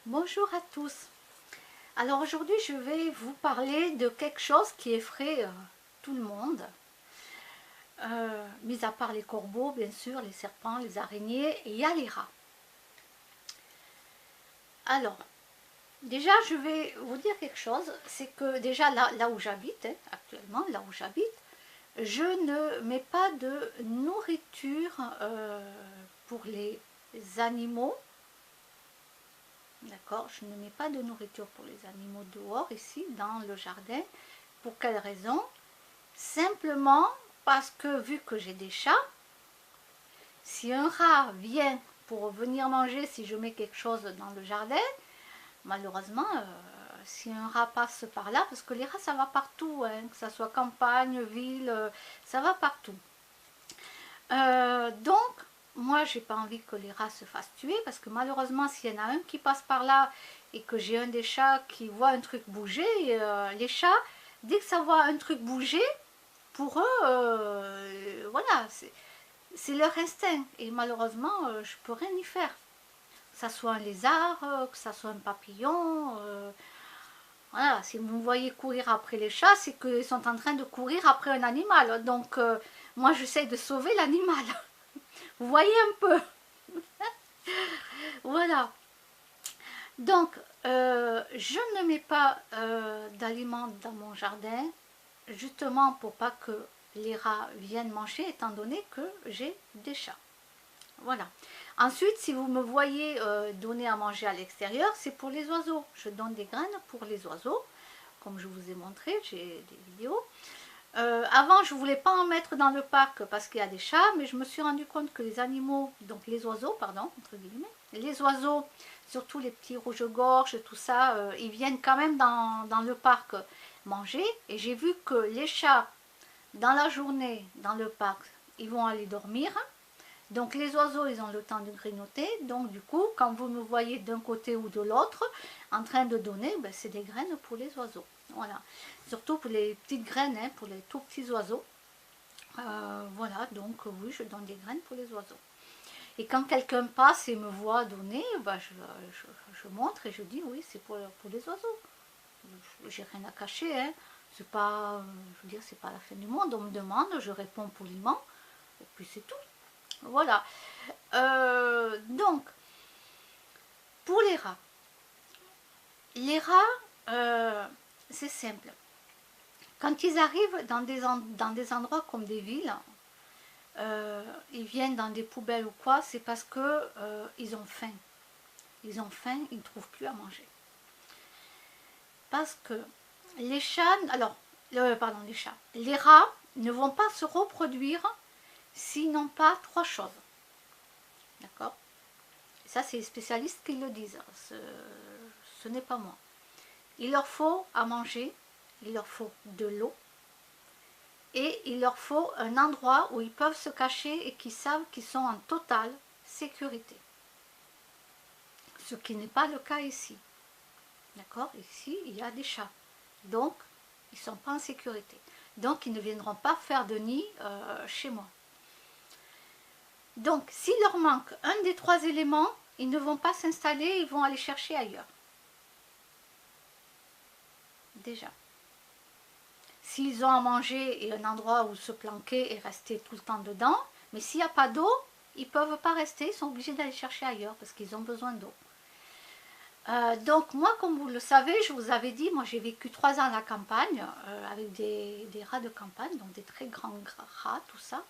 Bonjour à tous. Alors aujourd'hui je vais vous parler de quelque chose qui effraie tout le monde, mis à part les corbeaux bien sûr, les serpents, les araignées, il y a les rats. Alors déjà je vais vous dire quelque chose, c'est que déjà là où j'habite, actuellement là où j'habite, je ne mets pas de nourriture pour les animaux. D'accord, je ne mets pas de nourriture pour les animaux dehors, ici, dans le jardin. Pour quelle raison? Simplement parce que vu que j'ai des chats, si un rat vient pour venir manger, si je mets quelque chose dans le jardin, malheureusement, si un rat passe par là, parce que les rats ça va partout, hein, que ça soit campagne, ville, ça va partout. Donc, moi j'ai pas envie que les rats se fassent tuer, parce que malheureusement s'il y en a un qui passe par là et que j'ai un des chats qui voit un truc bouger, les chats, dès que ça voit un truc bouger, pour eux, voilà, c'est leur instinct. Et malheureusement, je peux rien y faire. Que ça soit un lézard, que ça soit un papillon. Voilà, si vous me voyez courir après les chats, c'est qu'ils sont en train de courir après un animal. Donc, moi, j'essaie de sauver l'animal. Vous voyez un peu. Voilà. Donc, je ne mets pas d'aliments dans mon jardin, justement pour pas que les rats viennent manger, étant donné que j'ai des chats. Voilà. Ensuite, si vous me voyez donner à manger à l'extérieur, c'est pour les oiseaux. Je donne des graines pour les oiseaux, comme je vous ai montré, j'ai des vidéos. Avant, je ne voulais pas en mettre dans le parc parce qu'il y a des chats, mais je me suis rendu compte que les animaux, donc les oiseaux, pardon, entre guillemets, les oiseaux, surtout les petits rouges-gorges, tout ça, ils viennent quand même dans le parc manger. Et j'ai vu que les chats, dans la journée, dans le parc, ils vont aller dormir. Donc les oiseaux, ils ont le temps de grignoter. Donc du coup, quand vous me voyez d'un côté ou de l'autre, en train de donner, ben, c'est des graines pour les oiseaux. Voilà. Surtout pour les petites graines, hein, pour les tout petits oiseaux. Voilà, donc oui, je donne des graines pour les oiseaux. Et quand quelqu'un passe et me voit donner, ben, je montre et je dis oui, c'est pour les oiseaux. J'ai rien à cacher, hein. C'est pas, je veux dire, c'est pas la fin du monde. On me demande, je réponds poliment, et puis c'est tout. Voilà. Donc, pour les rats, c'est simple. Quand ils arrivent dans des endroits comme des villes, ils viennent dans des poubelles ou quoi, c'est parce que ils ont faim. Ils ont faim, ils ne trouvent plus à manger. Parce que les chats, alors, pardon, les chats, les rats ne vont pas se reproduire s'ils n'ont pas trois choses. D'accord? Ça, c'est les spécialistes qui le disent. Ce n'est pas moi. Il leur faut à manger, il leur faut de l'eau et il leur faut un endroit où ils peuvent se cacher et qui savent qu'ils sont en totale sécurité. Ce qui n'est pas le cas ici. D'accord? Ici, il y a des chats. Donc, ils ne sont pas en sécurité. Donc, ils ne viendront pas faire de nid chez moi. Donc, s'il leur manque un des trois éléments, ils ne vont pas s'installer, ils vont aller chercher ailleurs. Déjà. S'ils ont à manger et un endroit où se planquer et rester tout le temps dedans, mais s'il n'y a pas d'eau, ils ne peuvent pas rester, ils sont obligés d'aller chercher ailleurs parce qu'ils ont besoin d'eau. Donc moi, comme vous le savez, je vous avais dit, moi j'ai vécu 3 ans à la campagne avec des rats de campagne, donc des très grands rats, tout ça.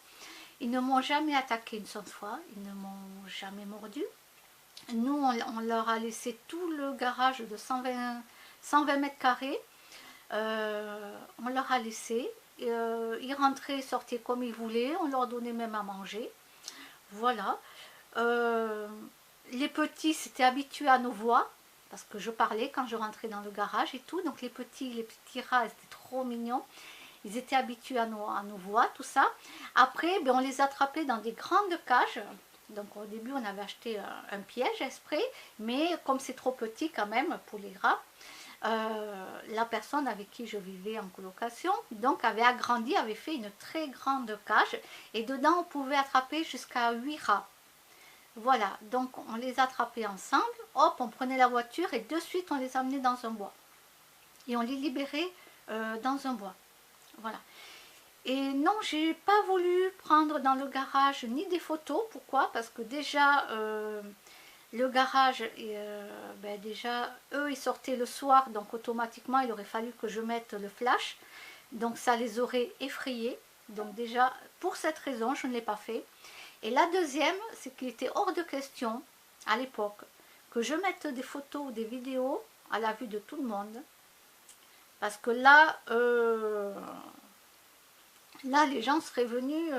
Ils ne m'ont jamais attaqué une seule fois, ils ne m'ont jamais mordu. Nous, on leur a laissé tout le garage de 120 mètres carrés. On leur a laissé. Ils rentraient, sortaient comme ils voulaient. On leur donnait même à manger. Voilà. Les petits s'étaient habitués à nos voix parce que je parlais quand je rentrais dans le garage et tout. Donc les petits rats étaient trop mignons. Ils étaient habitués à nos voix, tout ça. Après, ben, on les attrapait dans des grandes cages. Donc au début, on avait acheté un piège exprès, mais comme c'est trop petit quand même pour les rats, la personne avec qui je vivais en colocation, donc avait agrandi, avait fait une très grande cage, et dedans on pouvait attraper jusqu'à 8 rats. Voilà, donc on les attrapait ensemble, hop, on prenait la voiture et de suite on les amenait dans un bois. Et on les libérait dans un bois. Voilà. Et non, j'ai pas voulu prendre dans le garage ni des photos. Pourquoi? Parce que déjà, le garage, déjà, eux, ils sortaient le soir, donc automatiquement, il aurait fallu que je mette le flash. Donc ça les aurait effrayés. Donc déjà, pour cette raison, je ne l'ai pas fait. Et la deuxième, c'est qu'il était hors de question, à l'époque, que je mette des photos ou des vidéos à la vue de tout le monde. Parce que là les gens seraient venus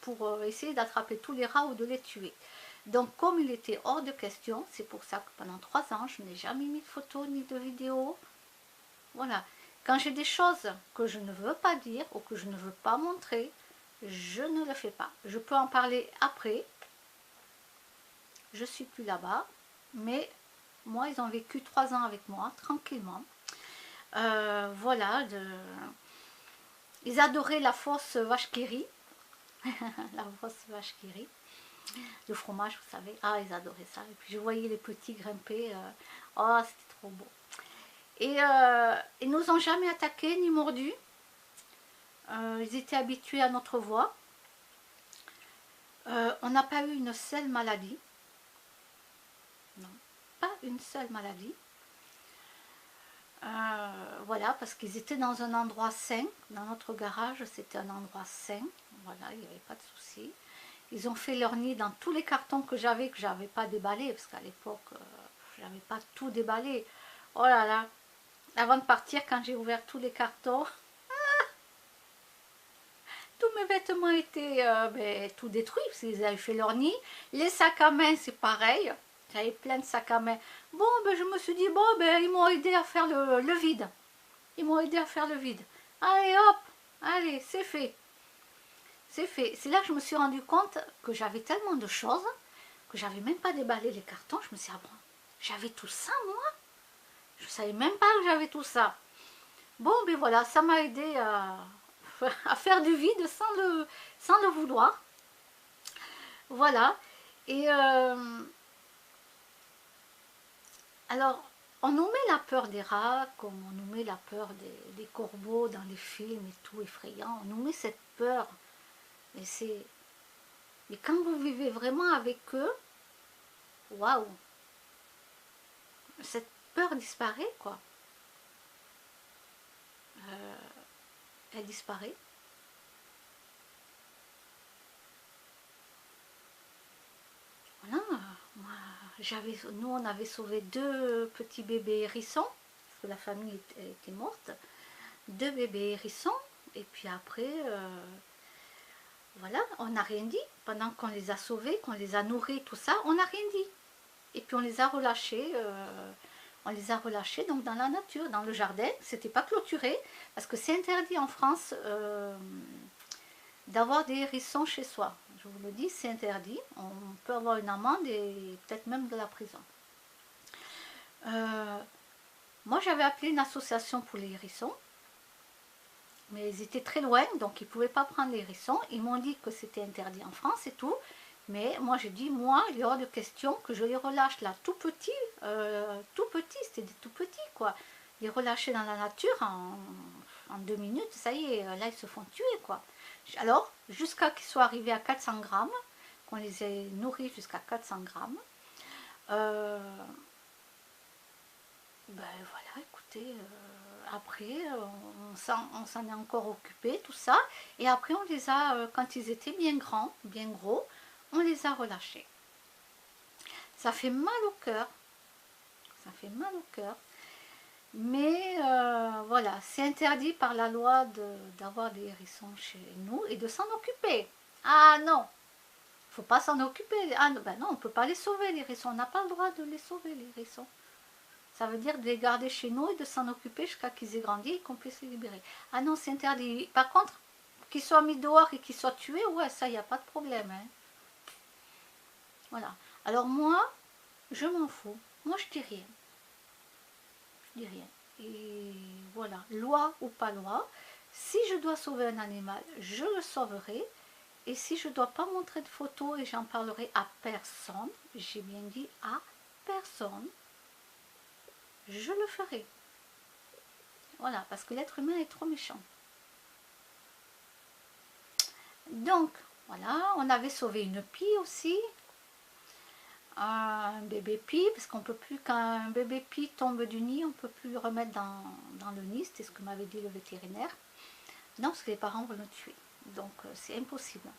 pour essayer d'attraper tous les rats ou de les tuer. Donc comme il était hors de question, c'est pour ça que pendant 3 ans, je n'ai jamais mis de photos ni de vidéos. Voilà. Quand j'ai des choses que je ne veux pas dire ou que je ne veux pas montrer, je ne le fais pas. Je peux en parler après. Je suis plus là-bas. Mais moi, ils ont vécu 3 ans avec moi, tranquillement. Voilà. Ils adoraient la fausse vache qui rit. La fausse vache qui rit. Le fromage, vous savez. Ah, ils adoraient ça. Et puis je voyais les petits grimper. Oh, c'était trop beau. Et ils nous ont jamais attaqués ni mordus. Ils étaient habitués à notre voix. On n'a pas eu une seule maladie. Non, pas une seule maladie. Voilà, parce qu'ils étaient dans un endroit sain. Dans notre garage, c'était un endroit sain. Voilà, il n'y avait pas de souci. Ils ont fait leur nid dans tous les cartons que j'avais pas déballé, parce qu'à l'époque, je n'avais pas tout déballé. Oh là là, avant de partir, quand j'ai ouvert tous les cartons, tous mes vêtements étaient tout détruits, parce qu'ils avaient fait leur nid. Les sacs à main, c'est pareil. J'avais plein de sacs à main. Bon, je me suis dit, bon, ils m'ont aidé à faire le vide. Ils m'ont aidé à faire le vide. Allez, hop, allez, c'est fait. C'est fait. C'est là que je me suis rendu compte que j'avais tellement de choses que j'avais même pas déballé les cartons. Je me suis dit, ah bon, j'avais tout ça, moi? Je savais même pas que j'avais tout ça. Bon, voilà, ça m'a aidé à faire du vide sans le vouloir. Voilà. Et alors, on nous met la peur des rats, comme on nous met la peur des corbeaux dans les films et tout, effrayant. On nous met cette peur. Mais quand vous vivez vraiment avec eux, waouh, cette peur disparaît, quoi. Elle disparaît. Voilà, nous on avait sauvé 2 petits bébés hérissons, parce que la famille était morte, 2 bébés hérissons, et puis après, voilà, on n'a rien dit, pendant qu'on les a sauvés, qu'on les a nourris, tout ça, on n'a rien dit. Et puis on les a relâchés, donc dans la nature, dans le jardin. C'était pas clôturé, parce que c'est interdit en France d'avoir des hérissons chez soi. Je vous le dis, c'est interdit. On peut avoir une amende et peut-être même de la prison. Moi, j'avais appelé une association pour les hérissons, mais ils étaient très loin, donc ils ne pouvaient pas prendre les hérissons. Ils m'ont dit que c'était interdit en France et tout. Mais moi, j'ai dit, moi, il y aura de question que je les relâche là, tout petits, c'était des tout petits, quoi. Les relâcher dans la nature en 2 minutes, ça y est, là, ils se font tuer, quoi. Alors, jusqu'à qu'ils soient arrivés à 400 grammes, qu'on les ait nourris jusqu'à 400 grammes, voilà, écoutez, après, on s'en est encore occupé, tout ça, et après, on les a, quand ils étaient bien grands, bien gros, on les a relâchés. Ça fait mal au cœur, ça fait mal au cœur, mais voilà, c'est interdit par la loi d'avoir des hérissons chez nous et de s'en occuper. Ah non, faut pas s'en occuper. Ah non, on peut pas les sauver les hérissons, on n'a pas le droit de les sauver les hérissons. Ça veut dire de les garder chez nous et de s'en occuper jusqu'à qu'ils aient grandi et qu'on puisse les libérer. Ah non, c'est interdit. Par contre, qu'ils soient mis dehors et qu'ils soient tués, ouais, ça, il n'y a pas de problème. Hein. Voilà. Alors moi, je m'en fous. Moi, je dis rien. Je dis rien. Et voilà, loi ou pas loi, si je dois sauver un animal, je le sauverai. Et si je ne dois pas montrer de photos et j'en parlerai à personne, j'ai bien dit à personne, je le ferai. Voilà, parce que l'être humain est trop méchant. Donc, voilà, on avait sauvé une pie aussi. Un bébé pie, parce qu'on peut plus, quand un bébé pie tombe du nid, on ne peut plus le remettre dans le nid, c'est ce que m'avait dit le vétérinaire. Non, parce que les parents vont le tuer. Donc, c'est impossible.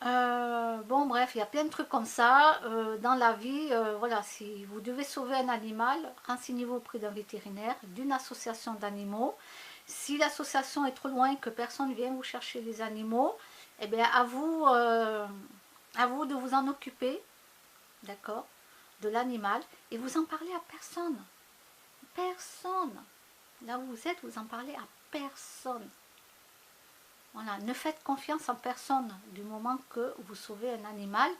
Bon, bref, il y a plein de trucs comme ça dans la vie. Voilà, si vous devez sauver un animal, renseignez-vous auprès d'un vétérinaire, d'une association d'animaux. Si l'association est trop loin, que personne vient vous chercher les animaux, eh bien, à vous de vous en occuper, d'accord, de l'animal, et vous en parlez à personne. Personne. Là où vous êtes, vous en parlez à personne. Voilà, ne faites confiance en personne du moment que vous sauvez un animal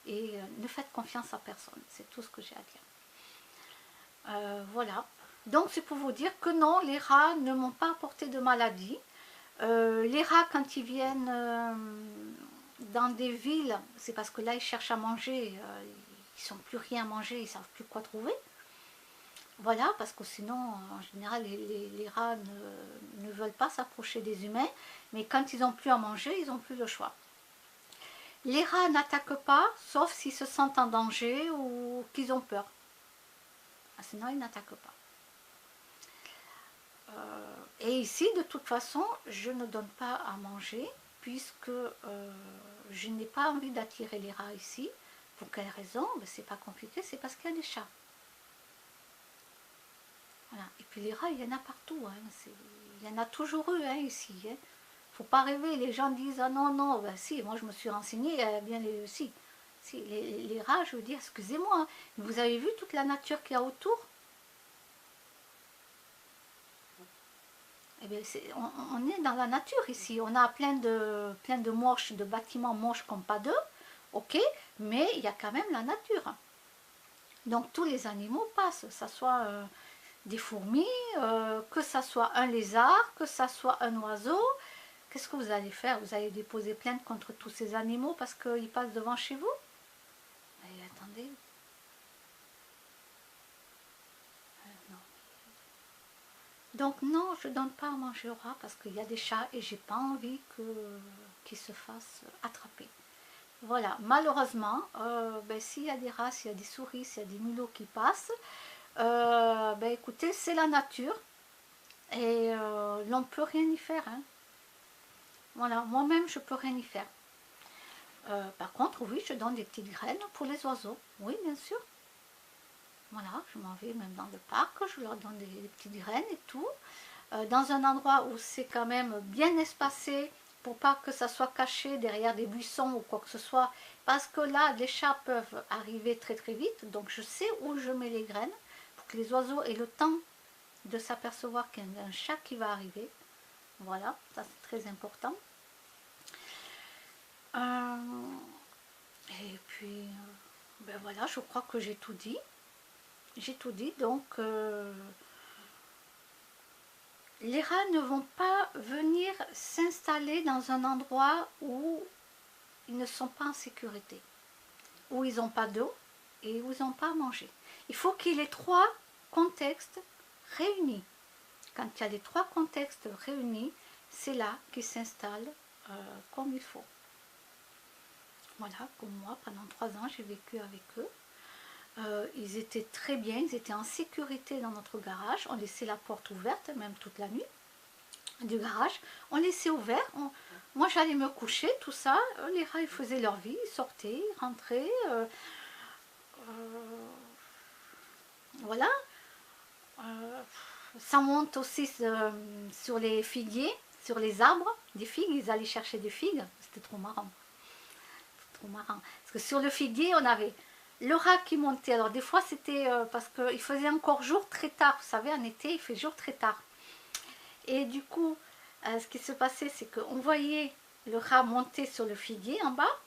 et ne faites confiance à personne. C'est tout ce que j'ai à dire. Voilà. Donc c'est pour vous dire que non, les rats ne m'ont pas apporté de maladie. Les rats, quand ils viennent dans des villes, c'est parce que là ils cherchent à manger, ils n'ont plus rien à manger, ils ne savent plus quoi trouver. Voilà, parce que sinon, en général, les rats ne veulent pas s'approcher des humains, mais quand ils n'ont plus à manger, ils n'ont plus le choix. Les rats n'attaquent pas, sauf s'ils se sentent en danger ou qu'ils ont peur. Sinon, ils n'attaquent pas. Et ici, de toute façon, je ne donne pas à manger, puisque je n'ai pas envie d'attirer les rats ici. Pour quelle raison? Ben, c'est pas compliqué, c'est parce qu'il y a des chats. Voilà. Et puis les rats, il y en a partout. Hein. Il y en a toujours eu ici. Hein. Faut pas rêver. Les gens disent ah non, non, ben si, moi je me suis renseignée, bien si. Si, les rats, je veux dire, excusez-moi, hein, vous avez vu toute la nature qu'il y a autour? Eh bien, on est dans la nature ici. On a plein de moches, de bâtiments moches comme pas deux, ok, mais il y a quand même la nature. Donc tous les animaux passent, que ce soit des fourmis, que ça soit un lézard, que ça soit un oiseau. Qu'est-ce que vous allez faire? Vous allez déposer plainte contre tous ces animaux parce qu'ils passent devant chez vous? Mais attendez. Non. Donc non, je ne donne pas à manger aux rats parce qu'il y a des chats et j'ai pas envie qu'ils se fassent attraper. Voilà, malheureusement, s'il y a des rats, s'il y a des souris, s'il y a des mulots qui passent, écoutez, c'est la nature et l'on ne peut rien y faire. Hein. Voilà, moi-même, je ne peux rien y faire. Par contre, oui, je donne des petites graines pour les oiseaux. Oui, bien sûr. Voilà, je m'en vais même dans le parc, je leur donne des petites graines et tout. Dans un endroit où c'est quand même bien espacé, pour pas que ça soit caché derrière des buissons ou quoi que ce soit. Parce que là, les chats peuvent arriver très très vite. Donc je sais où je mets les graines pour que les oiseaux aient le temps de s'apercevoir qu'il y a un chat qui va arriver. Voilà, ça c'est très important. Et puis, voilà, je crois que j'ai tout dit. J'ai tout dit, donc les rats ne vont pas venir s'installer dans un endroit où ils ne sont pas en sécurité, où ils n'ont pas d'eau et où ils n'ont pas à manger. Il faut qu'il y ait les trois contextes réunis. Quand il y a les trois contextes réunis, c'est là qu'ils s'installent comme il faut. Voilà, comme moi, pendant 3 ans, j'ai vécu avec eux. Ils étaient très bien, ils étaient en sécurité dans notre garage. On laissait la porte ouverte, même toute la nuit, du garage. On laissait ouvert. Moi, j'allais me coucher, tout ça. Les rats, ils faisaient leur vie, ils sortaient, ils rentraient. Voilà. Ça monte aussi sur les figuiers, sur les arbres, des figues. Ils allaient chercher des figues. C'était trop marrant. Trop marrant. Parce que sur le figuier, on avait le rat qui montait. Alors des fois, c'était parce qu'il faisait encore jour très tard. Vous savez, en été, il fait jour très tard. Et du coup, ce qui se passait, c'est qu'on voyait le rat monter sur le figuier en bas.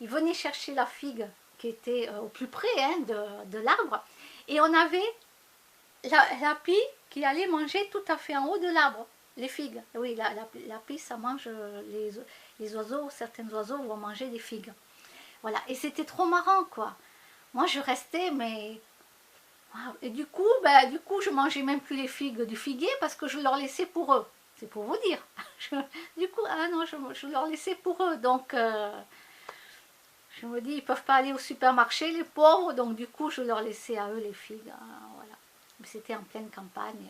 Il venait chercher la figue qui était au plus près de l'arbre. Et on avait la pie qui allait manger tout à fait en haut de l'arbre. Les figues, oui, la pie, ça mange les oiseaux, certains oiseaux vont manger des figues. Voilà, et c'était trop marrant, quoi. Moi, je restais, mais... Et du coup, je mangeais même plus les figues du figuier parce que je leur laissais pour eux. C'est pour vous dire. Du coup, ah non, je leur laissais pour eux. Donc, je me dis, ils peuvent pas aller au supermarché, les pauvres. Donc, du coup, je leur laissais à eux les figues. Voilà. C'était en pleine campagne.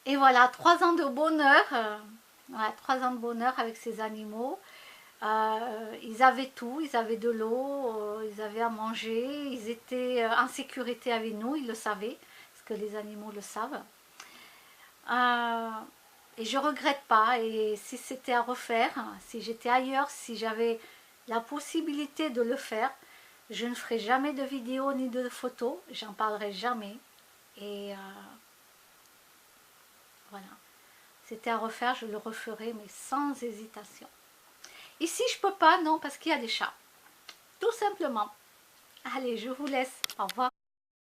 Et voilà, 3 ans de bonheur. Voilà, 3 ans de bonheur avec ces animaux. Ils avaient tout, ils avaient de l'eau, ils avaient à manger, ils étaient en sécurité avec nous, ils le savaient, parce que les animaux le savent. Euh, et je regrette pas, et si c'était à refaire, si j'étais ailleurs, si j'avais la possibilité de le faire, je ne ferai jamais de vidéo ni de photos, j'en parlerai jamais. Et voilà, c'était à refaire, je le referai, mais sans hésitation. Ici, je peux pas, non, parce qu'il y a des chats. Tout simplement. Allez, je vous laisse. Au revoir.